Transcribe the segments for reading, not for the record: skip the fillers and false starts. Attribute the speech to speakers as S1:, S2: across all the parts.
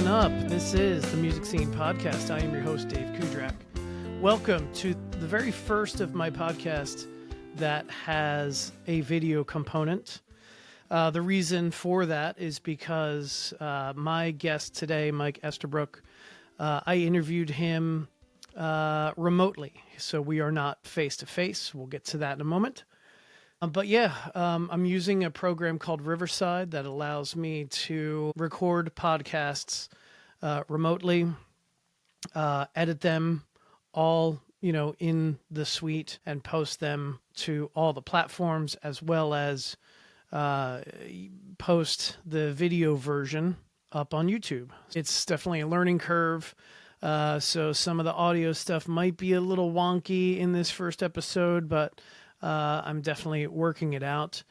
S1: listen up. This is the Music Scene Podcast. I am your host, Dave Cudrak. Welcome to the very first of my podcasts that has a video component. The reason for that is because my guest today, Mike Estebrook, I interviewed him remotely, so we are not face-to-face. We'll get to that in a moment. I'm using a program called Riverside that allows me to record podcasts remotely, edit them all, in the suite and post them to all the platforms, as well as post the video version up on YouTube. It's definitely a learning curve. So some of the audio stuff might be a little wonky in this first episode, but I'm definitely working it out.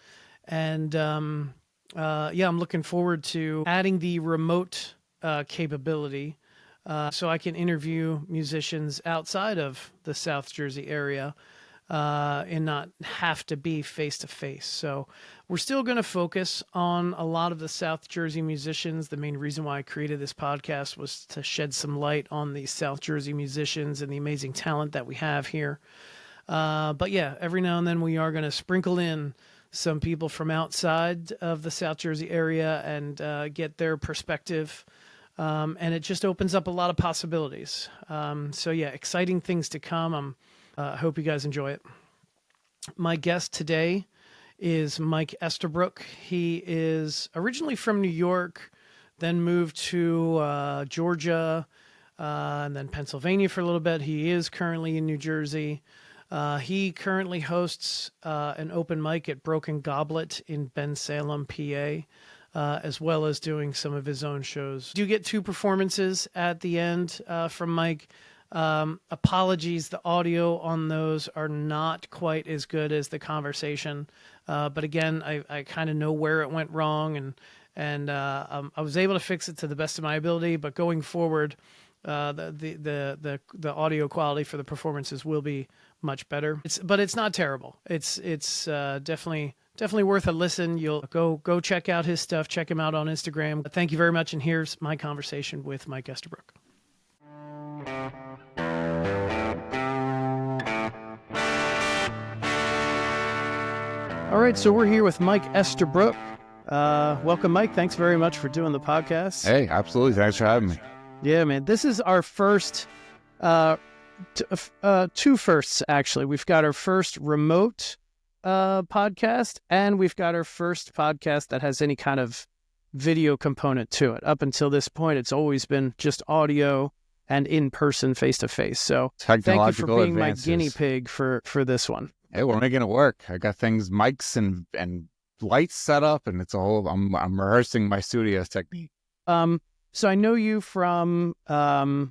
S1: And I'm looking forward to adding the remote capability so I can interview musicians outside of the South Jersey area and not have to be face-to-face. So we're still going to focus on a lot of the South Jersey musicians. The main reason why I created this podcast was to shed some light on the South Jersey musicians and the amazing talent that we have here. Every now and then we are going to sprinkle in some people from outside of the South Jersey area and get their perspective. And it just opens up a lot of possibilities. Exciting things to come. I hope you guys enjoy it. My guest today is Mike Estebrook. He is originally from New York, then moved to Georgia, and then Pennsylvania for a little bit. He is currently in New Jersey. He currently hosts an open mic at Broken Goblet in Bensalem, PA, as well as doing some of his own shows. Do get 2 performances at the end from Mike. Apologies, the audio on those are not quite as good as the conversation. But again, I kind of know where it went wrong, and I was able to fix it to the best of my ability. But going forward, the audio quality for the performances will be much better. But it's not terrible. It's definitely worth a listen. You'll go check out his stuff. Check him out on Instagram. Thank you very much. And here's my conversation with Mike Estebrook. All right, so we're here with Mike Estebrook. Welcome, Mike. Thanks very much for doing the podcast.
S2: Hey, absolutely. Thanks for having me.
S1: Yeah, man. This is our first, 2 firsts, actually. We've got our first remote podcast, and we've got our first podcast that has any kind of video component to it. Up until this point, it's always been just audio and in-person, face-to-face. So thank you for being
S2: advances.
S1: My guinea pig for this one.
S2: Hey, we're making it work. I got things, mics and lights set up, and it's a whole. I'm rehearsing my studio technique.
S1: So I know you from. I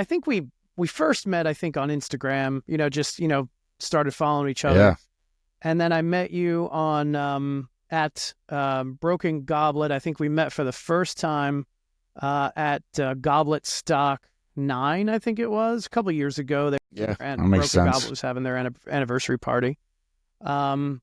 S1: think we first met. I think on Instagram. Started following each other.
S2: Yeah.
S1: And then I met you on at Broken Goblet. I think we met for the first time at Goblet Stock 9. I think it was a couple of years ago.
S2: That
S1: Broken
S2: makes sense.
S1: Goblet was having their anniversary party. And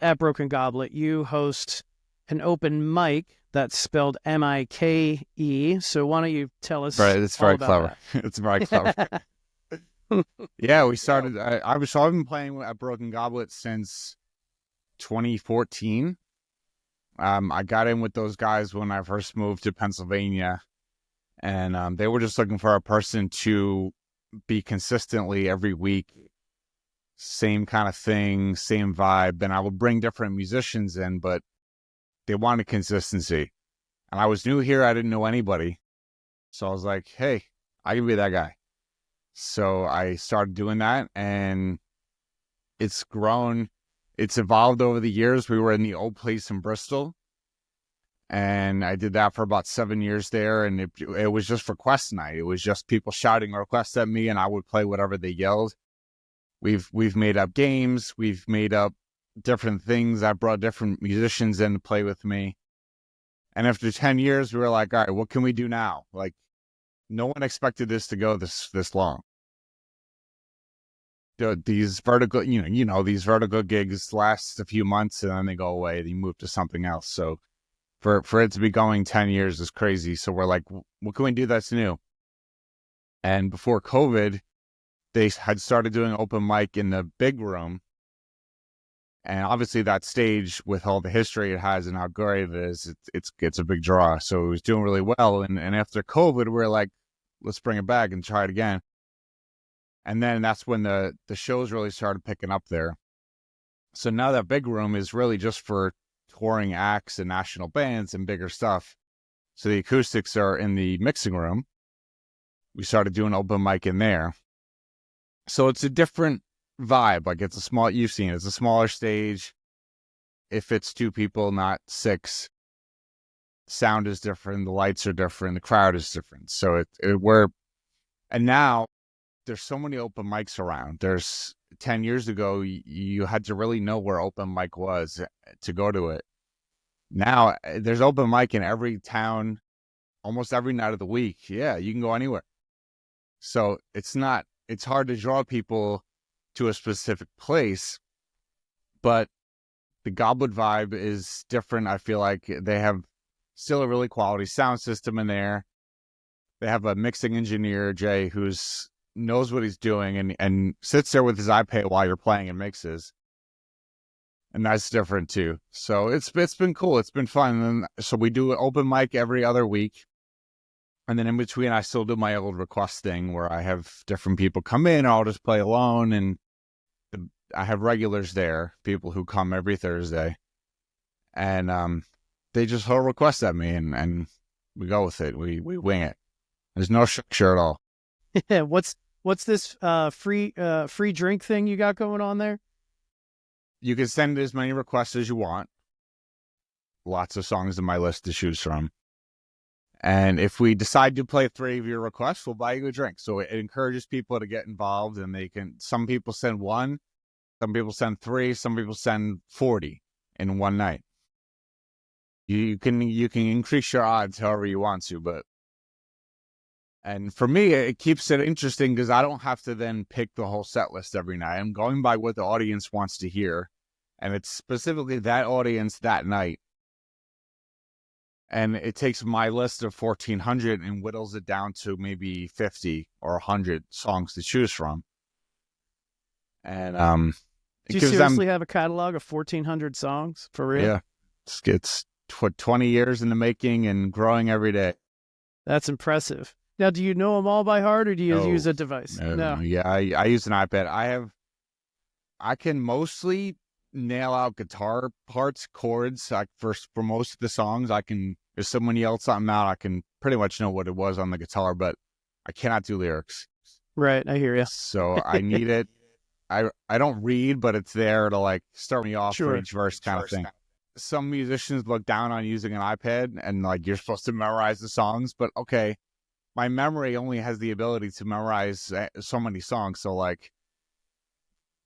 S1: at Broken Goblet, you host an open mic that's spelled M-I-K-E. So why don't you tell us?
S2: Right, it's very clever. It's very clever. Yeah, we started. I've been playing at Broken Goblet since 2014. I got in with those guys when I first moved to Pennsylvania, and they were just looking for a person to be consistently every week, same kind of thing, same vibe. And I would bring different musicians in, but they wanted consistency. And I was new here. I didn't know anybody. So I was like, hey, I can be that guy. So I started doing that, and it's grown. It's evolved over the years. We were in the old place in Bristol, and I did that for about 7 years there. And it was just request night. It was just people shouting requests at me, and I would play whatever they yelled. We've made up games. We've made up different things. I brought different musicians in to play with me. And after 10 years, we were like, all right, what can we do now? Like, no one expected this to go this long. These vertical, these vertical gigs last a few months and then they go away. They move to something else. So for it to be going 10 years is crazy. So we're like, what can we do that's new? And before COVID, they had started doing open mic in the big room. And obviously that stage, with all the history it has and how great it is, it's a big draw. So it was doing really well. And after COVID, we were like, let's bring it back and try it again. And then that's when the shows really started picking up there. So now that big room is really just for touring acts and national bands and bigger stuff. So the acoustics are in the mixing room. We started doing open mic in there. So it's a different vibe. Like you've seen it, it's a smaller stage. It fits 2 people, not 6. Sound is different. The lights are different. The crowd is different. So and now there's so many open mics around. There's 10 years ago, you had to really know where open mic was to go to it. Now there's open mic in every town, almost every night of the week. Yeah, you can go anywhere. So it's hard to draw people to a specific place, but the Goblet vibe is different. I feel like they have still a really quality sound system in there. They have a mixing engineer, Jay, who's knows what he's doing and sits there with his iPad while you're playing and mixes. And that's different too. So it's been cool. It's been fun. And so we do an open mic every other week. And then in between, I still do my old request thing where I have different people come in, or I'll just play alone. And I have regulars there, people who come every Thursday. And they just throw requests at me and we go with it. We wing it. There's no structure at all.
S1: Yeah, what's this free drink thing you got going on there?
S2: You can send as many requests as you want. Lots of songs in my list to choose from. And if we decide to play 3 of your requests, we'll buy you a drink. So it encourages people to get involved, and some people send 1, some people send 3, some people send 40 in one night. You can increase your odds however you want to, and for me, it keeps it interesting because I don't have to then pick the whole set list every night. I'm going by what the audience wants to hear, and it's specifically that audience that night. And it takes my list of 1,400 and whittles it down to maybe 50 or 100 songs to choose from. And
S1: do you seriously have a catalog of 1,400 songs for real?
S2: Yeah, it's 20 years in the making and growing every day.
S1: That's impressive. Now, do you know them all by heart, or do you use a device?
S2: No. Yeah, I use an iPad. I can mostly nail out guitar parts, chords. For most of the songs, if someone yells something out, I can pretty much know what it was on the guitar, but I cannot do lyrics.
S1: Right, I hear you.
S2: So I need it. I don't read, but it's there to like start me off for each verse kind of thing. Some musicians look down on using an iPad and like you're supposed to memorize the songs, but okay, my memory only has the ability to memorize so many songs. So like,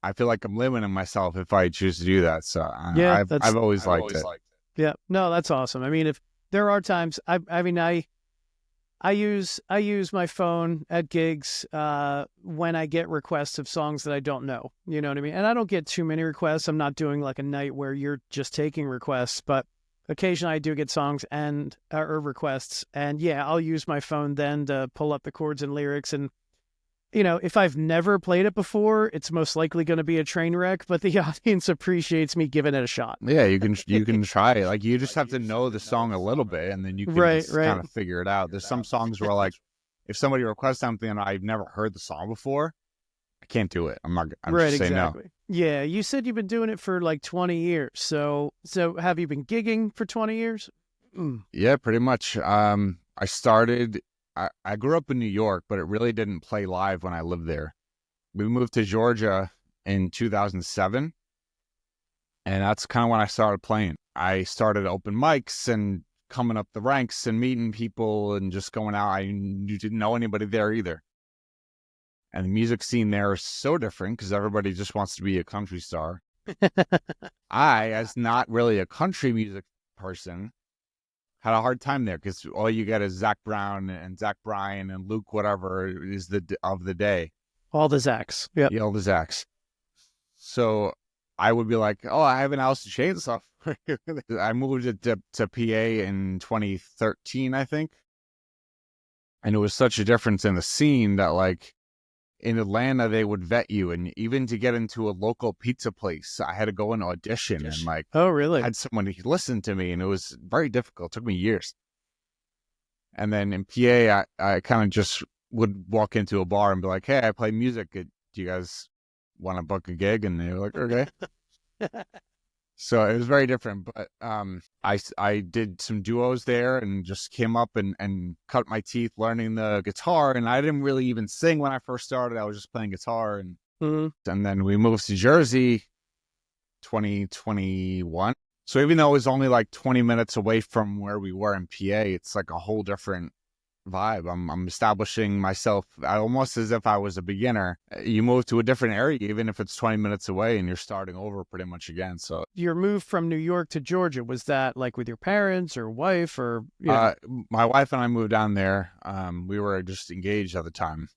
S2: I feel like I'm limiting myself if I choose to do that. So yeah, I've always liked it.
S1: Yeah, no, that's awesome. I mean, if there are times, I use my phone at gigs when I get requests of songs that I don't know. You know what I mean? And I don't get too many requests. I'm not doing like a night where you're just taking requests, but occasionally I do get songs or requests. And yeah, I'll use my phone then to pull up the chords and lyrics. And, you know, if I've never played it before, it's most likely going to be a train wreck, but the audience appreciates me giving it a shot.
S2: Yeah, you can try it. Like, you just have to know the song a little bit, and then you can kind of figure it out. There's some songs where, like, if somebody requests something and I've never heard the song before, I can't do it. I'm just saying no.
S1: Yeah, you said you've been doing it for like 20 years. So have you been gigging for 20 years?
S2: Yeah, pretty much. I grew up in New York, but it really didn't play live when I lived there. We moved to Georgia in 2007, and that's kind of when I started playing. I started open mics and coming up the ranks and meeting people and just going out. I didn't know anybody there either. And the music scene there is so different because everybody just wants to be a country star. I, as not really a country music person, had a hard time there because all you get is Zach Brown and Zach Bryan and Luke whatever is of the day.
S1: All the Zachs.
S2: Yeah, all the Zachs. So I would be like, oh, I have an Alice in Chains stuff. I moved it to PA in 2013, I think. And it was such a difference in the scene that, like, in Atlanta, they would vet you. And even to get into a local pizza place, I had to go and audition and, like,
S1: Oh, really?
S2: had someone listen to me. And it was very difficult. It took me years. And then in PA, I kind of just would walk into a bar and be like, hey, I play music. Do you guys want to book a gig? And they were like, okay. So it was very different. But I did some duos there and just came up and cut my teeth learning the guitar. And I didn't really even sing when I first started. I was just playing guitar. And then we moved to Jersey 2021. So even though it was only like 20 minutes away from where we were in PA, it's like a whole different vibe. I'm establishing myself almost as if I was a beginner. You move to a different area, even if it's 20 minutes away, and you're starting over pretty much again. So
S1: your move from New York to Georgia, was that like with your parents or wife or?
S2: My wife and I moved down there. We were just engaged at the time,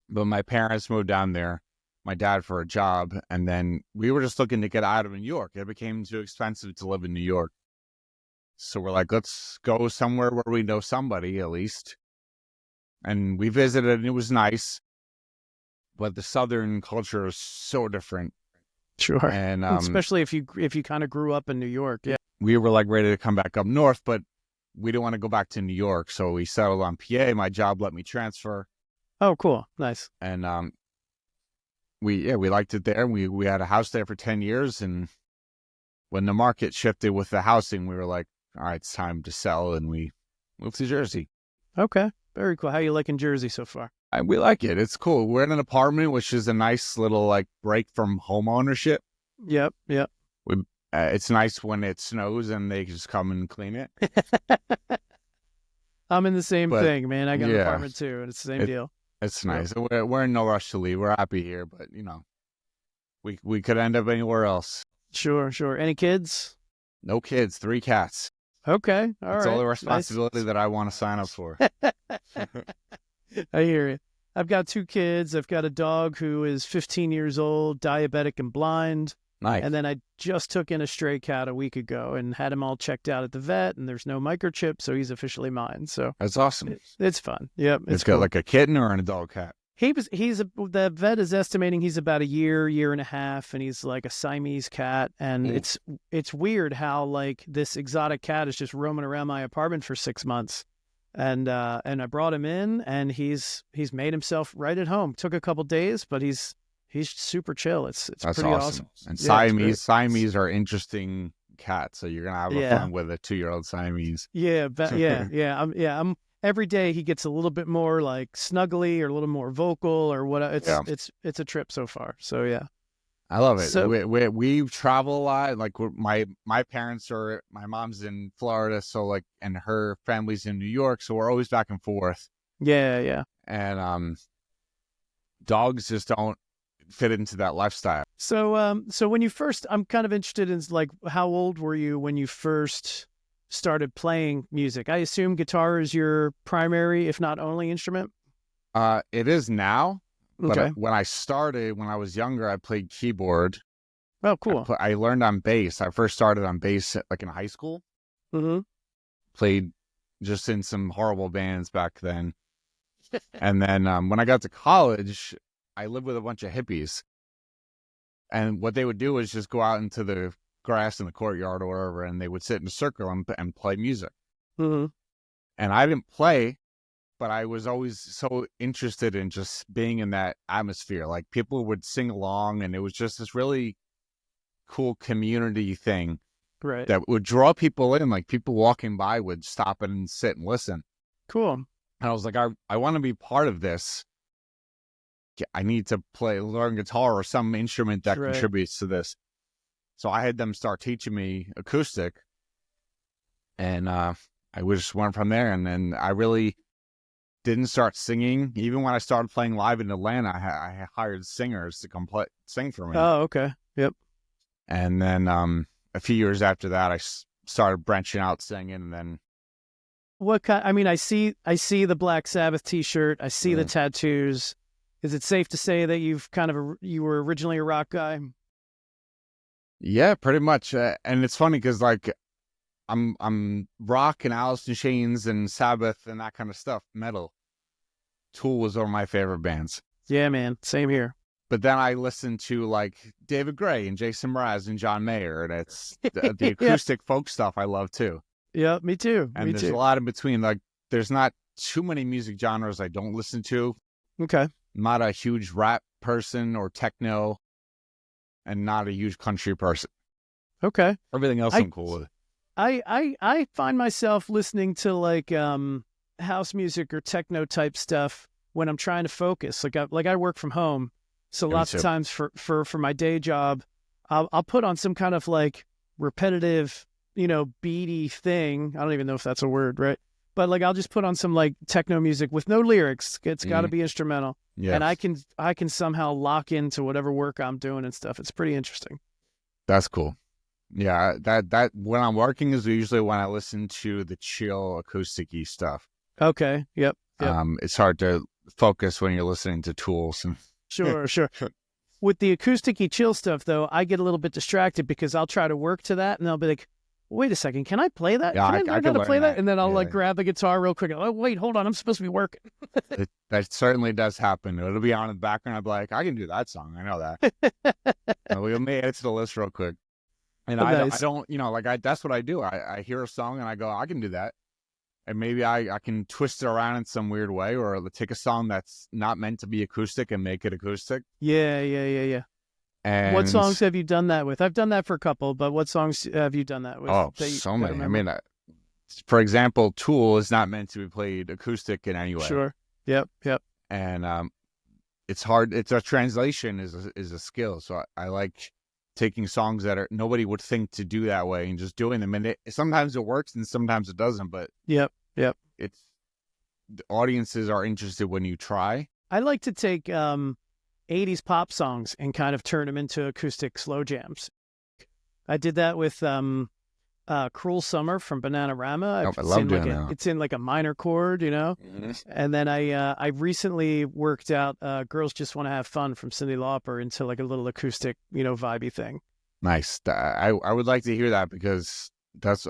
S2: but my parents moved down there. My dad for a job, and then we were just looking to get out of New York. It became too expensive to live in New York. So we're like, let's go somewhere where we know somebody at least. And we visited and it was nice. But the Southern culture is so different.
S1: Sure.
S2: And
S1: especially if you kind of grew up in New York. Yeah.
S2: We were like ready to come back up north, but we didn't want to go back to New York. So we settled on PA. My job let me transfer.
S1: Oh, cool. Nice.
S2: And we liked it there. We had a house there for 10 years. And when the market shifted with the housing, we were like, all right, it's time to sell. And we moved to Jersey.
S1: Okay. Very cool. How you liking Jersey so far?
S2: We like it. It's cool. We're in an apartment, which is a nice little like break from home ownership.
S1: Yep.
S2: It's nice when it snows and they just come and clean it.
S1: I'm in the same thing, man. I got an apartment too, and it's the same deal.
S2: It's nice. We're in no rush to leave. We're happy here, but we could end up anywhere else.
S1: Sure. Any kids?
S2: No kids. 3 cats.
S1: Okay. That's
S2: all the responsibility that I want to sign up for.
S1: I hear you. I've got 2 kids. I've got a dog who is 15 years old, diabetic and blind.
S2: Nice.
S1: And then I just took in a stray cat a week ago and had him all checked out at the vet, and there's no microchip, so he's officially mine. So
S2: that's awesome.
S1: It's fun. Yep.
S2: It's got like a kitten or an adult cat.
S1: The vet is estimating he's about a year and a half, and he's like a Siamese cat. And it's weird how like this exotic cat is just roaming around my apartment for 6 months. And I brought him in, and he's made himself right at home. Took a couple days, but he's super chill. It's
S2: That's
S1: pretty awesome.
S2: And Siamese are interesting cats, so you're gonna have fun with a 2-year-old Siamese.
S1: Yeah, I'm every day he gets a little bit more like snuggly or a little more vocal or what. It's a trip so far. So yeah,
S2: I love it. So, we travel a lot. Like my mom's in Florida, so like, and her family's in New York, so we're always back and forth.
S1: Yeah.
S2: And dogs just don't fit into that lifestyle.
S1: So when you first, I'm kind of interested in like, how old were you when you first started playing music? I assume guitar is your primary, if not only instrument.
S2: It is now.
S1: Okay.
S2: But when I started, when I was younger, I played keyboard.
S1: Oh, cool.
S2: I learned on bass. I first started on bass like in high school.
S1: Mm-hmm.
S2: Played just in some horrible bands back then. And then when I got to college, I lived with a bunch of hippies. And what they would do is just go out into the grass in the courtyard or wherever, and they would sit in a circle and play music.
S1: Mm-hmm.
S2: And I didn't play, but I was always so interested in just being in that atmosphere. Like people would sing along, and it was just this really cool community thing,
S1: right,
S2: that would draw people in. Like people walking by would stop and sit and listen.
S1: Cool.
S2: And I was like, I want to be part of this. I need to learn guitar or some instrument that contributes to this. So I had them start teaching me acoustic, and I just went from there. And then I really didn't start singing. Even when I started playing live in Atlanta, I hired singers to come sing for me.
S1: Oh, okay. Yep.
S2: And then a few years after that, I started branching out singing. And then
S1: what kind? I mean, I see the Black Sabbath T-shirt. I see the tattoos. Is it safe to say that you were originally a rock guy?
S2: Yeah, pretty much. And it's funny because like I'm rock and Alice in Chains and Sabbath and that kind of stuff, metal. Tool was one of my favorite bands.
S1: Yeah, man. Same here.
S2: But then I listened to like David Gray and Jason Mraz and John Mayer, and it's the
S1: Yeah.
S2: acoustic folk stuff I love too.
S1: Yeah, me too.
S2: And
S1: Me
S2: there's a
S1: too.
S2: lot in between. Like there's not too many music genres I don't listen to.
S1: Okay.
S2: I'm not a huge rap person or techno, and not a huge country person.
S1: Okay.
S2: Everything else
S1: I
S2: I'm cool with.
S1: I find myself listening to like house music or techno type stuff when I'm trying to focus. Like I work from home, so
S2: Yeah, me
S1: lots of
S2: too.
S1: times for my day job, I'll put on some kind of like repetitive, beady thing. I don't even know if that's a word, right? But like I'll just put on some like techno music with no lyrics. It's got to
S2: Mhm.
S1: be instrumental,
S2: Yeah,
S1: and I can somehow lock into whatever work I'm doing and stuff. It's pretty interesting.
S2: that's cool. Yeah, that when I'm working is usually when I listen to the chill acoustic-y stuff.
S1: Okay. Yep. Yep.
S2: It's hard to focus when you're listening to tools. And
S1: Sure. Sure. With the acousticy chill stuff, though, I get a little bit distracted because I'll try to work to that, and I'll be like, "Wait a second, can I play that?
S2: yeah,
S1: Can I
S2: I
S1: learn how
S2: could
S1: to play
S2: learn
S1: that?"
S2: that.
S1: And then I'll like
S2: Yeah,
S1: grab the guitar real quick. Oh, wait, hold on, I'm supposed to be working.
S2: that certainly does happen. It'll be on in the background. I'll be like, I can do that song. I know that. Let me add it to the list real quick. And I
S1: Nice.
S2: don't, like that's what I do. I hear a song and I go, I can do that. And maybe I can twist it around in some weird way, or take a song that's not meant to be acoustic and make it acoustic.
S1: Yeah, yeah, yeah, yeah. What
S2: And
S1: songs have you done that with? I've done that for a couple, but what songs have you done that with
S2: oh,
S1: that you
S2: so
S1: that
S2: many. I
S1: remember?
S2: mean, for example, Tool is not meant to be played acoustic in any way,
S1: Sure. Yep. Yep.
S2: and it's hard. It's a translation is a skill. So I like taking songs that nobody would think to do that way and just doing them. And sometimes it works and sometimes it doesn't. But
S1: Yep. Yep.
S2: it's the audiences are interested when you try.
S1: I like to take 80s pop songs and kind of turn them into acoustic slow jams. I did that with Cruel Summer from Bananarama.
S2: I love doing that.
S1: It's in like a minor chord,
S2: Mhm.
S1: And then I recently worked out Girls Just Want to Have Fun from Cyndi Lauper into like a little acoustic, vibey thing.
S2: Nice. I would like to hear that because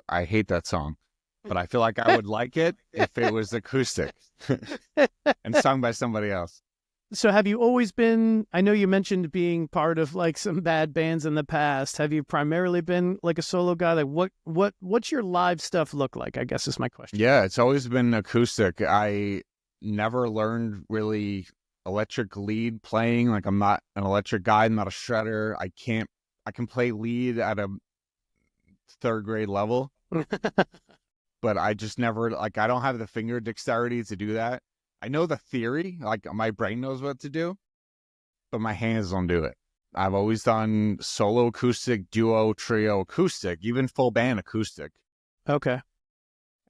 S2: I hate that song, but I feel like I would like it if it was acoustic and sung by somebody else.
S1: So have you always been, I know you mentioned being part of like some bad bands in the past. Have you primarily been like a solo guy? Like what's your live stuff look like, I guess is my question.
S2: Yeah, it's always been acoustic. I never learned really electric lead playing. Like I'm not an electric guy. I'm not a shredder. I can play lead at a third grade level, but I just never, like, I don't have the finger dexterity to do that. I know the theory, like my brain knows what to do, but my hands don't do it. I've always done solo acoustic, duo, trio acoustic, even full band acoustic.
S1: Okay.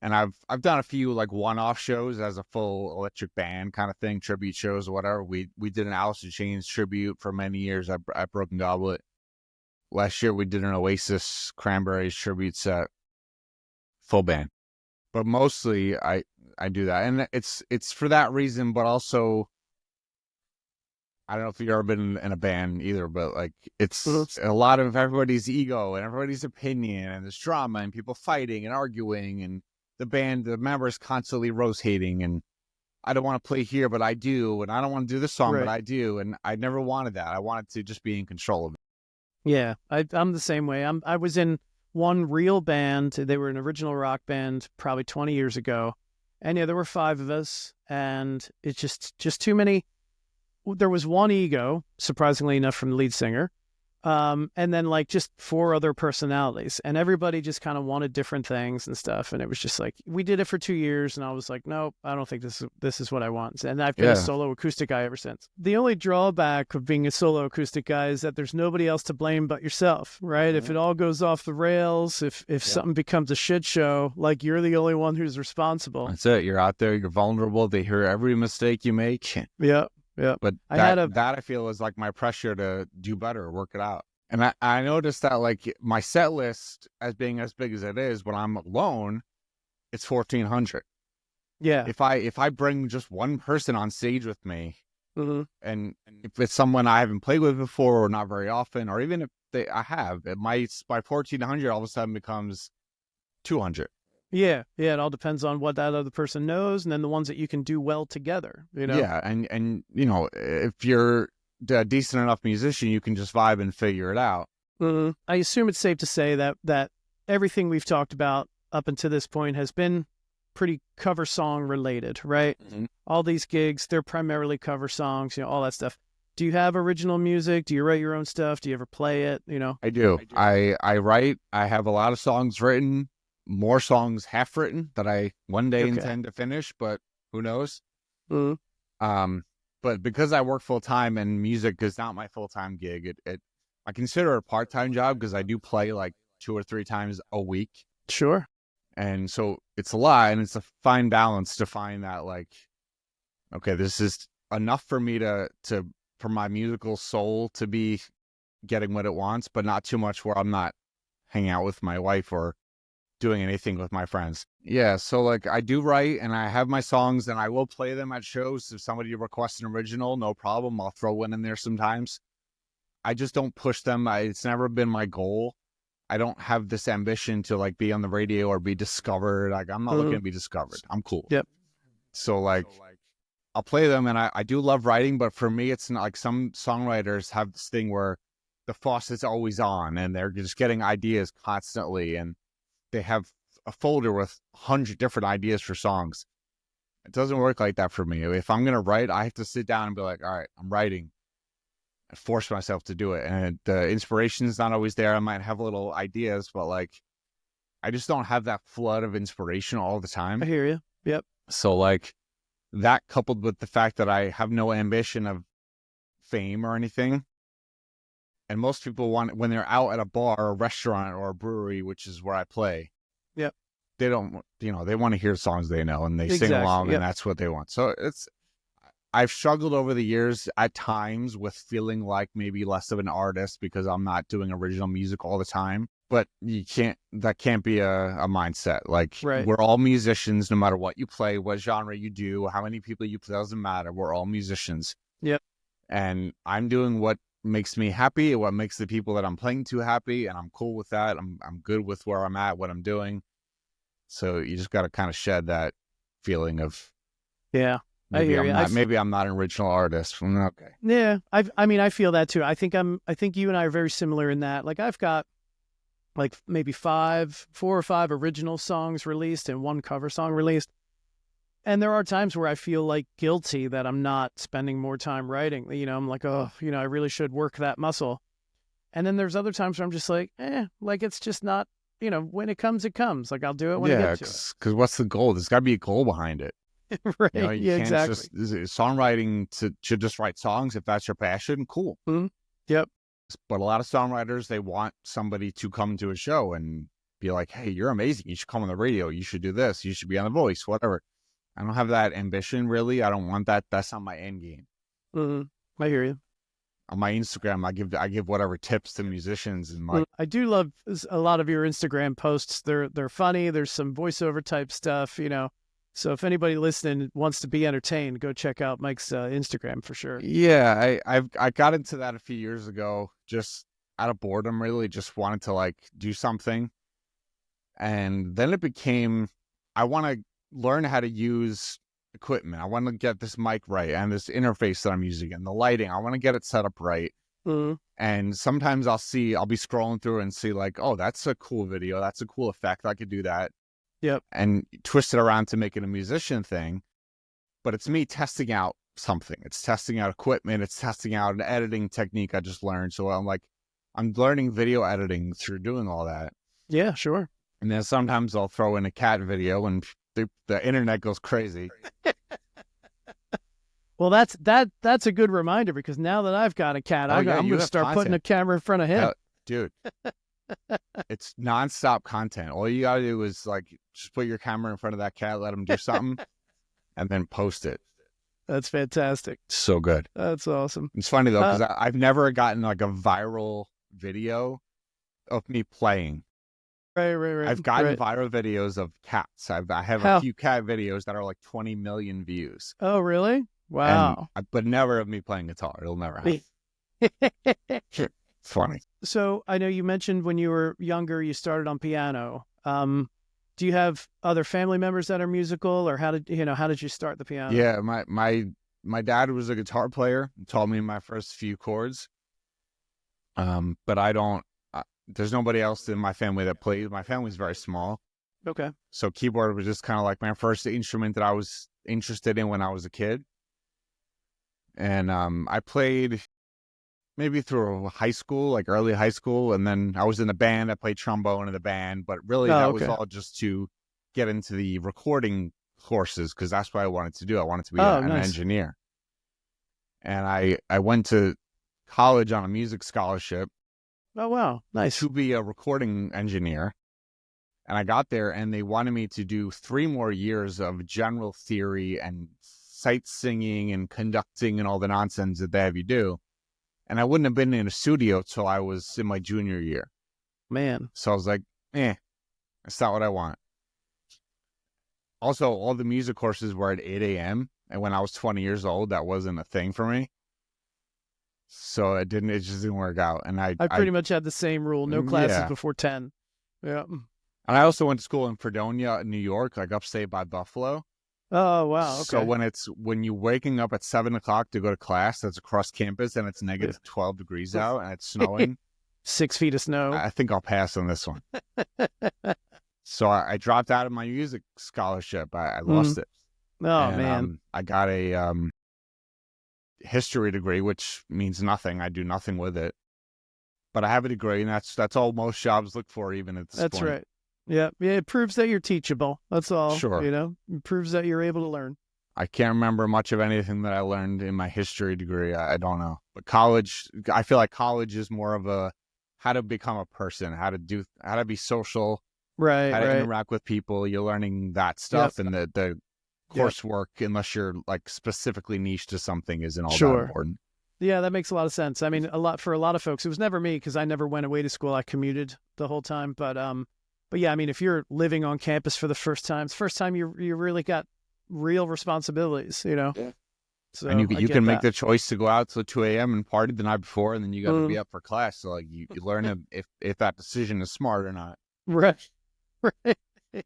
S2: And I've done a few like one-off shows as a full electric band kind of thing, tribute shows or whatever. We did an Alice in Chains tribute for many years at Broken Goblet. Last year we did an Oasis Cranberries tribute set, full band. But mostly I do that, and it's for that reason. But also, I don't know if you've ever been in a band either, but like it's a lot of everybody's ego and everybody's opinion, and there's drama and people fighting and arguing, and the members constantly rotating, and I don't want to play here, but I do, and I don't want to do this song, but
S1: Right.
S2: I do, and I never wanted that. I wanted to just be in control of it.
S1: Yeah, I'm the same way. I was in one real band. They were an original rock band probably 20 years ago. And yeah, there were 5 of us, and it's just too many. There was one ego, surprisingly enough, from the lead singer. And then like just 4 other personalities, and everybody just kind of wanted different things and stuff. And it was just like, we did it for 2 years, and I was like, nope, I don't think this is what I want. And I've been a
S2: Yeah.
S1: solo acoustic guy ever since. The only drawback of being a solo acoustic guy is that there's nobody else to blame but yourself, right? If it all goes off the rails, if something becomes a shit show, like you're the only one who's responsible.
S2: That's it. You're out there. You're vulnerable. They hear every mistake you make.
S1: Yeah. Yeah.
S2: But that I feel is like my pressure to do better, work it out. And I noticed that like my set list, as being as big as it is, when I'm alone, it's 1,400.
S1: Yeah.
S2: If I bring just one person on stage with me,
S1: Mm-hmm.
S2: and if it's someone I haven't played with before or not very often, or even if I have. It might, by 1400 all of a sudden becomes 200.
S1: Yeah. It all depends on what that other person knows, and then the ones that you can do well together, you know?
S2: Yeah, and you know, if you're a decent enough musician, you can just vibe and figure it out.
S1: Mm-hmm. I assume it's safe to say that everything we've talked about up until this point has been pretty cover song related, right?
S2: Mm-hmm.
S1: All these gigs, they're primarily cover songs, you know, all that stuff. Do you have original music? Do you write your own stuff? Do you ever play it? You know?
S2: I do. I write. I have a lot of songs written, more songs half written that I one day intend to finish, but who knows?
S1: Mm-hmm.
S2: But because I work full time and music is not my full time gig, I consider it a part time job because I do play like 2 or 3 times a week.
S1: Sure.
S2: And so it's a lot, and it's a fine balance to find that, like, okay, this is enough for me for my musical soul to be getting what it wants, but not too much where I'm not hanging out with my wife or doing anything with my friends. Yeah, so like I do write and I have my songs and I will play them at shows. If somebody requests an original, no problem. I'll throw one in there sometimes. I just don't push them. It's never been my goal. I don't have this ambition to like be on the radio or be discovered. Like I'm not looking to be discovered. I'm cool.
S1: Yep.
S2: So like I'll play them, and I do love writing, but for me it's not like some songwriters have this thing where the faucet's always on and they're just getting ideas constantly, and they have a folder with 100 different ideas for songs. It doesn't work like that for me. If I'm going to write, I have to sit down and be like, all right, I'm writing, and force myself to do it. And the inspiration is not always there. I might have little ideas, but like, I just don't have that flood of inspiration all the time.
S1: I hear you. Yep.
S2: So like that, coupled with the fact that I have no ambition of fame or anything. And most people want, when they're out at a bar or a restaurant or a brewery, which is where I play.
S1: Yep.
S2: They don't, they want to hear songs they know, and they sing along, and that's what they want. So I've struggled over the years at times with feeling like maybe less of an artist because I'm not doing original music all the time. But that can't be a mindset. Like, we're all musicians, no matter what you play, what genre you do, how many people you play, doesn't matter. We're all musicians.
S1: Yep.
S2: And I'm doing what makes me happy, what makes the people that I'm playing to happy, and I'm cool with that. I'm good with where I'm at, what I'm doing. So you just got to kind of shed that feeling of, maybe I'm not an original artist. Okay.
S1: Yeah, I feel that too. I think you and I are very similar in that. Like I've got like maybe 4 or 5 original songs released and 1 cover song released. And there are times where I feel like guilty that I'm not spending more time writing. You know, I'm like, oh, I really should work that muscle. And then there's other times where I'm just like, like it's just not, when it comes, it comes. Like I'll do it when it gets to it.
S2: Because what's the goal? There's got to be a goal behind it.
S1: Right.
S2: You can't
S1: exactly.
S2: Songwriting should just write songs if that's your passion. Cool.
S1: Mm-hmm. Yep.
S2: But a lot of songwriters, they want somebody to come to a show and be like, hey, you're amazing. You should come on the radio. You should do this. You should be on The Voice, whatever. I don't have that ambition, really. I don't want that. That's not my end game.
S1: I hear you.
S2: On my Instagram, I give whatever tips to musicians, and like,
S1: I do love a lot of your Instagram posts. They're funny. There's some voiceover type stuff, So if anybody listening wants to be entertained, go check out Mike's Instagram for sure.
S2: Yeah, I got into that a few years ago, just out of boredom, really. Just wanted to like do something, and then it became, I want to learn how to use equipment. I want to get this mic right and this interface that I'm using and the lighting. I want to get it set up right. And sometimes I'll be scrolling through and see like, oh, that's a cool video. That's a cool effect. I could do that.
S1: Yep.
S2: And twist it around to make it a musician thing. But it's me testing out something. It's testing out equipment. It's testing out an editing technique I just learned. So I'm learning video editing through doing all that.
S1: Yeah, sure.
S2: And then sometimes I'll throw in a cat video and the internet goes crazy.
S1: Well, that's a good reminder, because now that I've got a cat, I'm going to start putting a camera in front of him.
S2: Dude, it's nonstop content. All you got to do is like just put your camera in front of that cat, let him do something, and then post it.
S1: That's fantastic.
S2: So good.
S1: That's awesome.
S2: It's funny though, because I've never gotten like a viral video of me playing.
S1: Right.
S2: I've gotten viral videos of cats. I have a few cat videos that are like 20 million views.
S1: Oh, really? Wow.
S2: But never of me playing guitar. It'll never happen. Funny.
S1: So I know you mentioned when you were younger, you started on piano. Do you have other family members that are musical, or how did you start the piano?
S2: Yeah, my dad was a guitar player and taught me my first few chords. But I don't. There's nobody else in my family that plays. My family's very small,
S1: Okay.
S2: so keyboard was just kind of like my first instrument that I was interested in when I was a kid. And I played maybe through high school, like early high school, and then I was in the band. I played trombone in the band, but really
S1: Oh,
S2: that was
S1: okay.
S2: all just to get into the recording courses because that's what I wanted to do. I wanted to be
S1: Oh,
S2: an
S1: nice.
S2: engineer, and I went to college on a music scholarship
S1: Oh, wow. Nice.
S2: to be a recording engineer. And I got there and they wanted me to do 3 more years of general theory and sight singing and conducting and all the nonsense that they have you do. And I wouldn't have been in a studio till I was in my junior year.
S1: Man.
S2: So I was like, that's not what I want. Also, all the music courses were at 8 a.m. And when I was 20 years old, that wasn't a thing for me. So it just didn't work out. And
S1: I pretty much had the same rule. No classes
S2: yeah.
S1: before 10. Yeah.
S2: And I also went to school in Fredonia, New York, like upstate by Buffalo.
S1: Oh, wow. Okay.
S2: So when you're waking up at 7 o'clock to go to class, that's across campus, and it's negative 12 degrees out, and it's snowing.
S1: 6 feet of snow.
S2: I think I'll pass on this one. So I dropped out of my music scholarship. I lost it.
S1: Oh,
S2: and,
S1: man.
S2: I got a history degree, which means nothing. I do nothing with it. But I have a degree, and that's all most jobs look for, even at this point.
S1: That's right. Yeah. It proves that you're teachable. That's all.
S2: Sure.
S1: It proves that you're able to learn.
S2: I can't remember much of anything that I learned in my history degree. I don't know. But college, I feel like college is more of a how to become a person, how to be social,
S1: right,
S2: how to
S1: right.
S2: interact with people. You're learning that stuff, and the coursework, unless you're like specifically niche to something, isn't all that important.
S1: Yeah, that makes a lot of sense. I mean, for a lot of folks, it was never me because I never went away to school. I commuted the whole time, but yeah, I mean, if you're living on campus for the first time, it's the first time you really got real responsibilities,
S2: Yeah.
S1: So
S2: and you can make the choice to go out till 2 a.m. and party the night before, and then you got to be up for class. So like you learn if that decision is smart or not.
S1: Right. Right.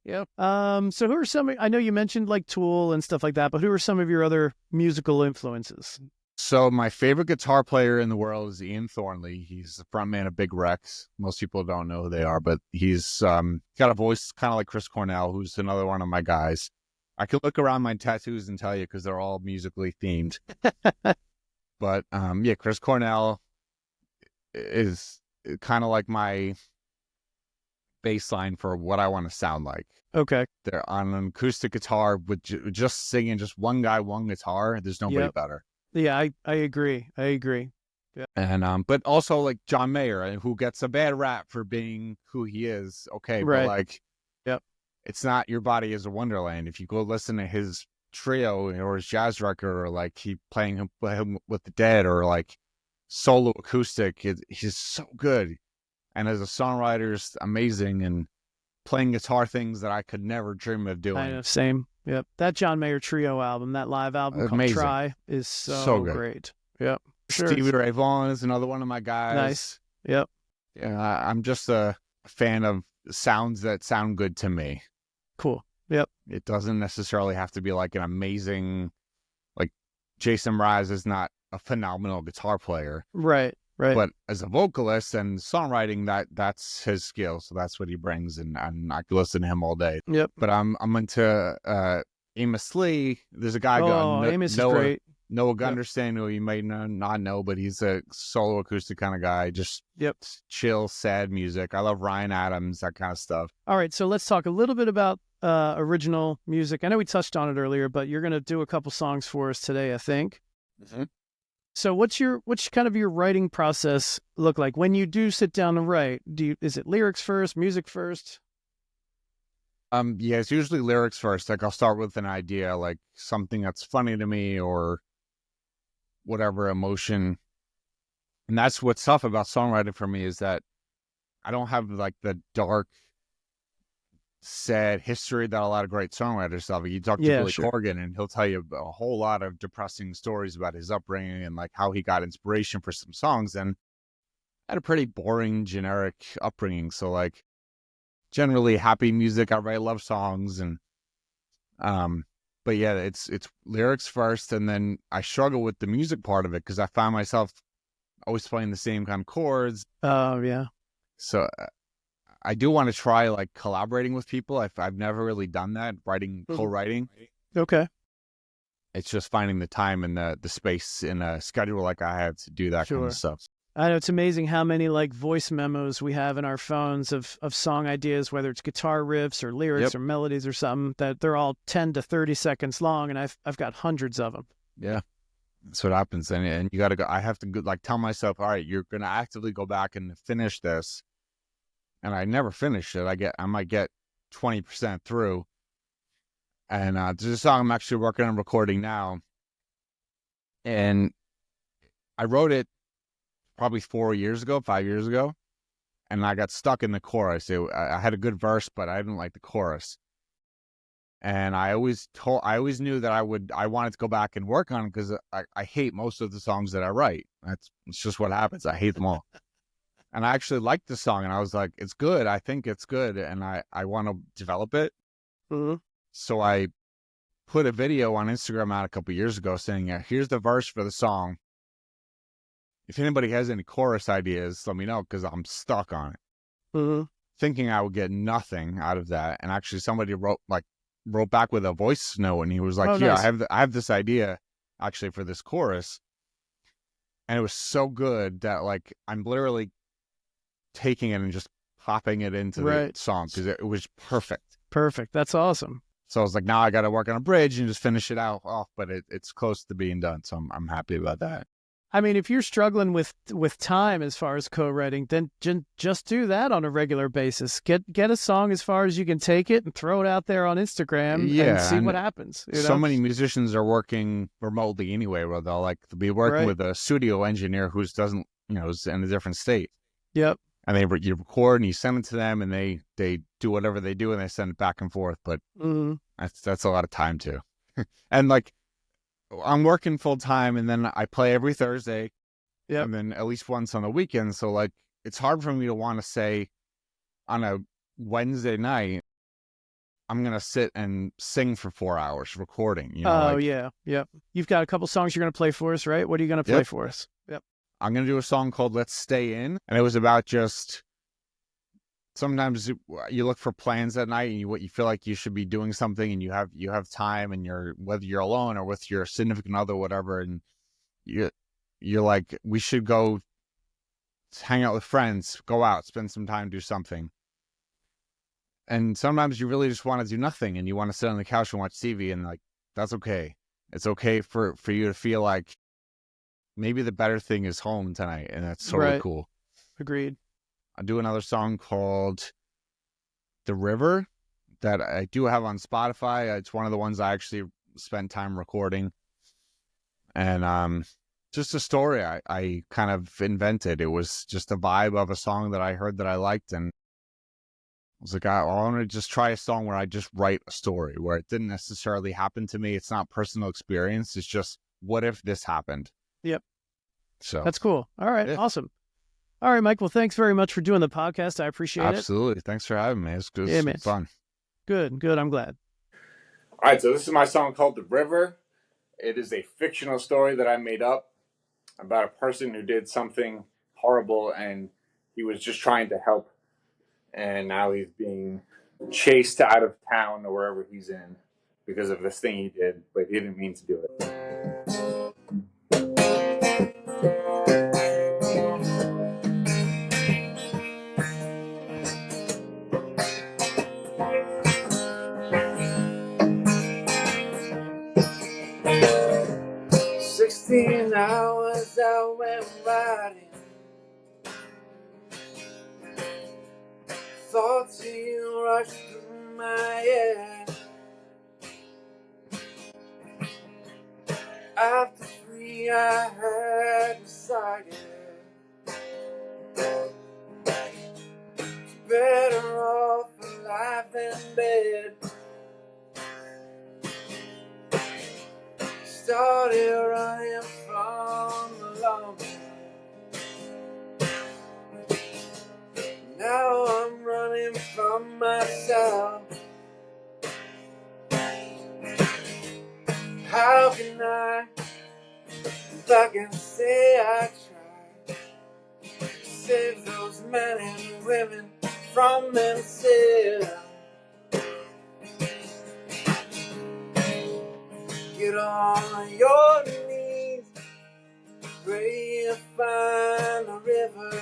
S1: Yep. So who are some? I know you mentioned like Tool and stuff like that, but who are some of your other musical influences?
S2: So my favorite guitar player in the world is Ian Thornley. He's the frontman of Big Rex. Most people don't know who they are, but he's got a voice kind of like Chris Cornell, who's another one of my guys. I could look around my tattoos and tell you because they're all musically themed. But Chris Cornell is kind of like my baseline for what I want to sound like.
S1: Okay.
S2: They're on an acoustic guitar with just singing, just one guy, one guitar. There's nobody better.
S1: Yeah, I agree. Yeah.
S2: And but also like John Mayer, who gets a bad rap for being who he is. Okay,
S1: right.
S2: But like, it's not Your Body Is a Wonderland. If you go listen to his trio or his jazz record, or like he playing him with the Dead, or like solo acoustic, he's so good. And as a songwriter, is amazing, and playing guitar things that I could never dream of doing.
S1: I know, same. Yep. That John Mayer trio album, that live album called Try, is so great. Yep. Sure.
S2: Stevie Ray Vaughan is another one of my guys.
S1: Nice. Yep.
S2: Yeah, I'm just a fan of sounds that sound good to me.
S1: Cool. Yep.
S2: It doesn't necessarily have to be like an amazing, like Jason Mraz is not a phenomenal guitar player.
S1: Right. Right.
S2: But as a vocalist and songwriting, that's his skill. So that's what he brings, and I could listen to him all day.
S1: Yep.
S2: But I'm into Amos Lee. There's a guy
S1: Amos is great.
S2: Noah Gunderson, who you may not know, but he's a solo acoustic kind of guy. Just chill, sad music. I love Ryan Adams, that kind of stuff.
S1: All right, so let's talk a little bit about original music. I know we touched on it earlier, but you're going to do a couple songs for us today, I think.
S2: Mm-hmm.
S1: So what's kind of your writing process look like when you do sit down and write? Is it lyrics first, music first?
S2: Yeah, it's usually lyrics first. Like I'll start with an idea, like something that's funny to me or whatever emotion. And that's what's tough about songwriting for me, is that I don't have like the dark, sad history that a lot of great songwriters have. You talk to Billy Corgan, and he'll tell you a whole lot of depressing stories about his upbringing and like how he got inspiration for some songs. And I had a pretty boring, generic upbringing. So like generally happy music. I write love songs and but yeah, it's lyrics first, and then I struggle with the music part of it because I find myself always playing the same kind of chords.
S1: Oh, yeah.
S2: So I do want to try like collaborating with people. I've never really done that, co-writing.
S1: Okay.
S2: It's just finding the time and the space in a schedule like I have to do that kind
S1: Sure.
S2: of stuff.
S1: I know it's amazing how many like voice memos we have in our phones of song ideas, whether it's guitar riffs or lyrics or melodies or something, that they're all 10 to 30 seconds long, and I've got hundreds of them.
S2: Yeah, that's what happens. And you got to go. I have to go, like tell myself, all right, you're gonna actively go back and finish this, and I never finish it. I might get 20% through, and there's a song I'm actually working on recording now, and I wrote it probably 5 years ago, and I got stuck in the chorus. I had a good verse, but I didn't like the chorus. And I always knew that I wanted to go back and work on it because I hate most of the songs that I write. It's just what happens. I hate them all. And I actually liked the song, and I was like, it's good. I think it's good, and I want to develop it.
S1: Mm-hmm.
S2: So I put a video on Instagram out a couple years ago saying, here's the verse for the song. If anybody has any chorus ideas, let me know because I'm stuck on it.
S1: Mm-hmm.
S2: Thinking I would get nothing out of that. And actually somebody wrote back with a voice note, and he was like,
S1: Nice.
S2: I have this idea actually for this chorus. And it was so good that like I'm literally taking it and just popping it into the song because it was perfect.
S1: Perfect. That's awesome.
S2: So I was like, now I got to work on a bridge and just finish it out off, but it's close to being done. So I'm happy about that.
S1: I mean, if you're struggling with time as far as co-writing, then just do that on a regular basis. Get a song as far as you can take it and throw it out there on Instagram and see what happens.
S2: So many musicians are working remotely anyway, where they'll like be working with a studio engineer who doesn't, is in a different state.
S1: Yep.
S2: And you record and you send it to them, and they do whatever they do and they send it back and forth. But that's a lot of time too. And like, I'm working full time, and then I play every Thursday, and then at least once on the weekend. So like, it's hard for me to want to say on a Wednesday night, I'm gonna sit and sing for 4 hours recording.
S1: Yeah. You've got a couple songs you're gonna play for us, right? What are you gonna play for us? Yep.
S2: I'm gonna do a song called "Let's Stay In," and it was about just. Sometimes you look for plans at night, and you feel like you should be doing something, and you have time, and whether you're alone or with your significant other, whatever, and you're like, we should go hang out with friends, go out, spend some time, do something. And sometimes you really just want to do nothing, and you want to sit on the couch and watch TV, and like, that's okay. It's okay for you to feel like maybe the better thing is home tonight, and that's totally cool.
S1: Agreed.
S2: I do another song called The River that I do have on Spotify. It's one of the ones I actually spent time recording. And just a story I kind of invented. It was just a vibe of a song that I heard that I liked. And I was like, I want to just try a song where I just write a story, where it didn't necessarily happen to me. It's not personal experience. It's just, what if this happened?
S1: Yep.
S2: So
S1: that's cool. All right. Awesome. All right, Mike. Well, thanks very much for doing the podcast. I appreciate it.
S2: Absolutely. Thanks for having me. It's good. It's fun.
S1: Good. I'm glad.
S2: All right. So this is my song called The River. It is a fictional story that I made up about a person who did something horrible, and he was just trying to help. And now he's being chased out of town or wherever he's in because of this thing he did, but he didn't mean to do it. 16 hours I went riding, thoughts of you rushed through my head. After 3 I had decided better off alive than dead. Started running from the lumber,
S3: can say I tried to save those men and women from themselves. Get on your knees, pray you find the river.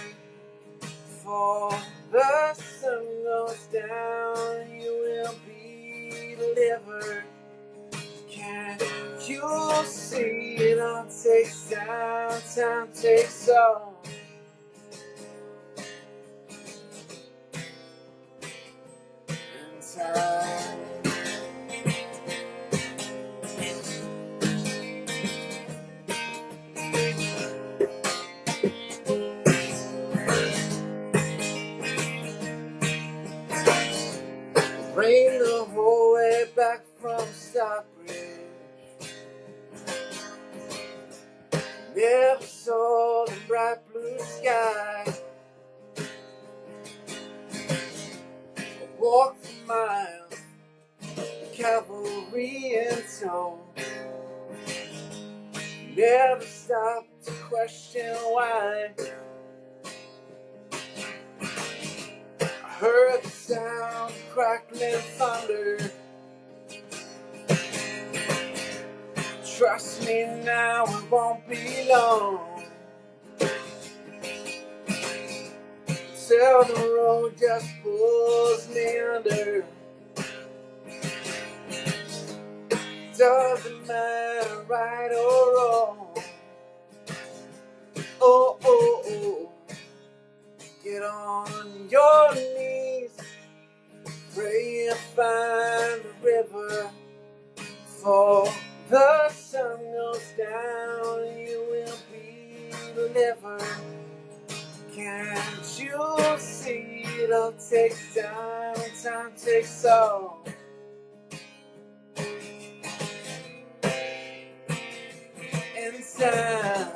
S3: For the sun goes down, you will be delivered. Can't you see it all takes time, time takes all. And time. Rain the whole way back from Stockbridge. Never saw the bright blue sky. Walked for miles, cavalry in tow. Never stopped to question why. I heard the sound of crackling thunder. Trust me now, it won't be long till the road just pulls me under. Doesn't matter right or wrong. Oh, oh, oh. Get on your knees, pray and find the river. For the sun goes down, you will be delivered. Can't you see it all takes time, time takes all. Inside.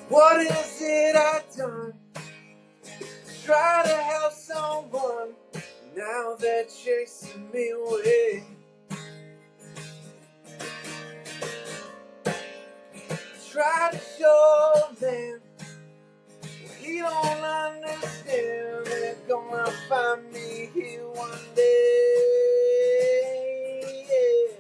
S3: What is it I've done? Try to help someone, now they're chasing me away. Try to show them he don't understand. They're gonna find me here one day. Yeah.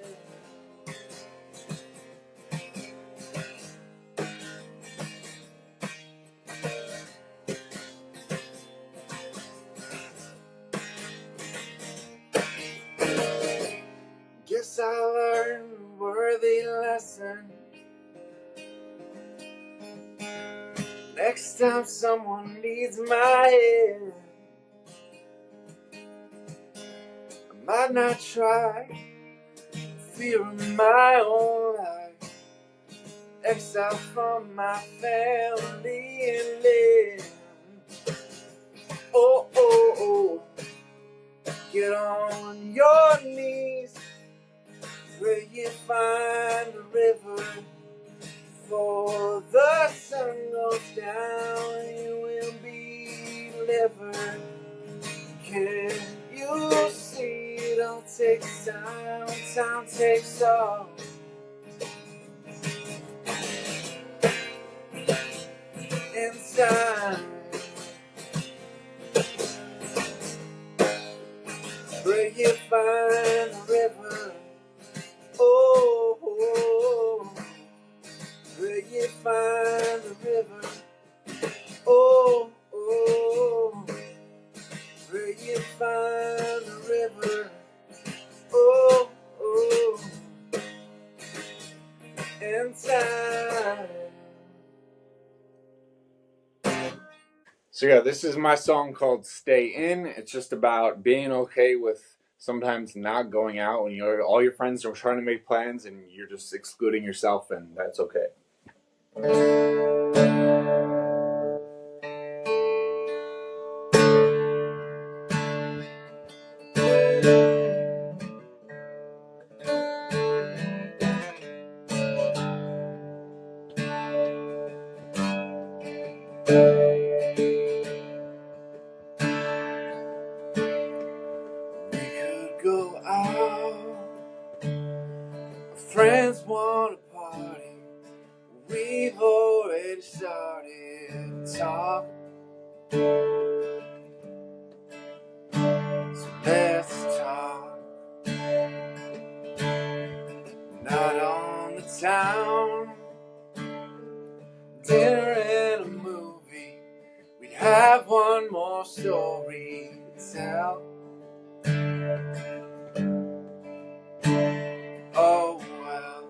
S3: Guess I learned a worthy lesson. Next time someone needs my hand, I might not try, fearing my own life. Exile from my family and land. Oh, oh, oh. Get on your knees, pray you find the river. For the sun goes down, you will be delivered. Can you see it all takes time, time takes all. Inside. Pray you find the river. Oh, oh, oh. Pray you find the river. Oh, oh. Pray you find the river. Oh, oh. In time. So yeah, this is my song called Stay In. It's just about being okay with sometimes not going out when all your friends are trying to make plans and you're just excluding yourself, and that's okay. Go out, friends want to party, we've already started to talk, so let's talk. Not on the town, dinner and a movie, we'd have one more story to tell. Oh well,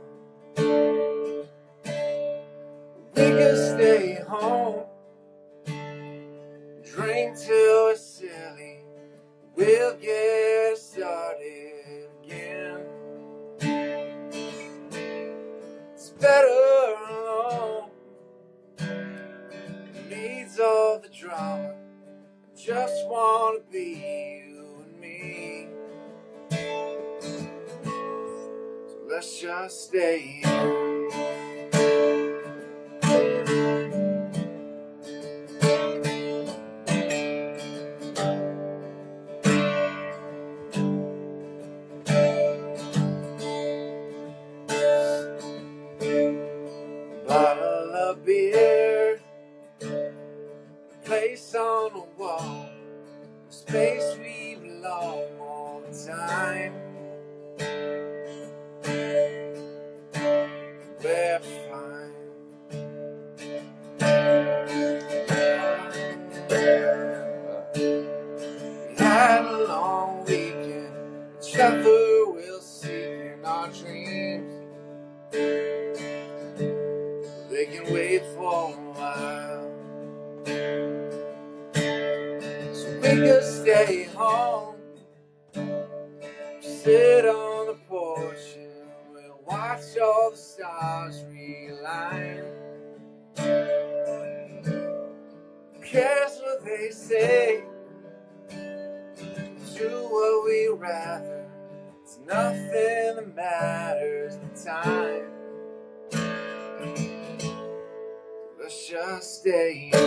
S3: we could stay home, drink till we're silly, we'll get started again. It's better alone, needs all the drama, just wanna be you and me. So let's just stay in. Bottle of beer, place on the wall, the space we belong all the time. We're fine. We had a long weekend, each other will see in our dreams. They can wait for a while, so we could stay home, sit on the porch and we'll watch all the stars realign. Who cares what they say? Do what we rather. It's nothing that matters the time. Let's just stay in.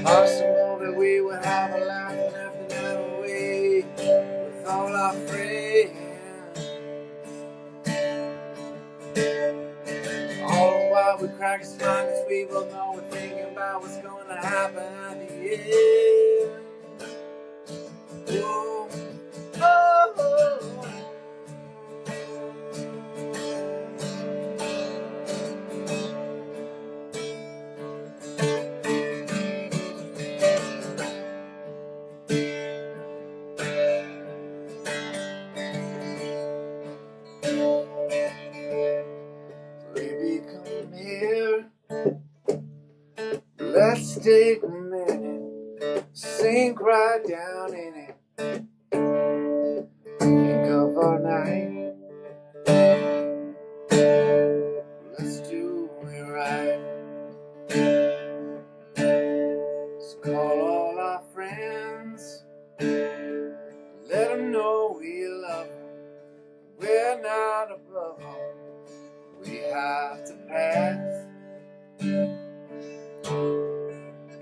S3: Possible that we would have a laugh and have the night away with all our friends. All the while we crack a smile, cause we both know we're thinking about what's going to happen at the end. Oh, oh, oh. Baby, come here. Let's take a minute, sink right down in it. Think of our night. Let's do it right. Let's call all our friends, let them know we love them. We're not above them. We have to pass.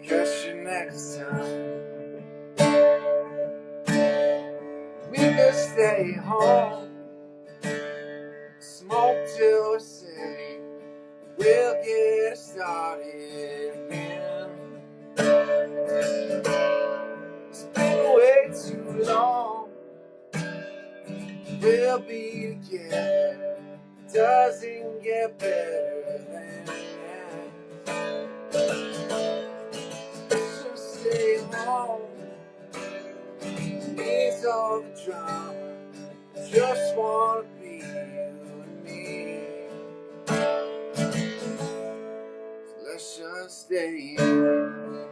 S3: Catch you next time. We could stay home, smoke till we're silly, we'll get started again. It's been way too long, we'll be together, doesn't get better than that. So stay home, needs all the drama, just wanna be you and me. So let's just stay in.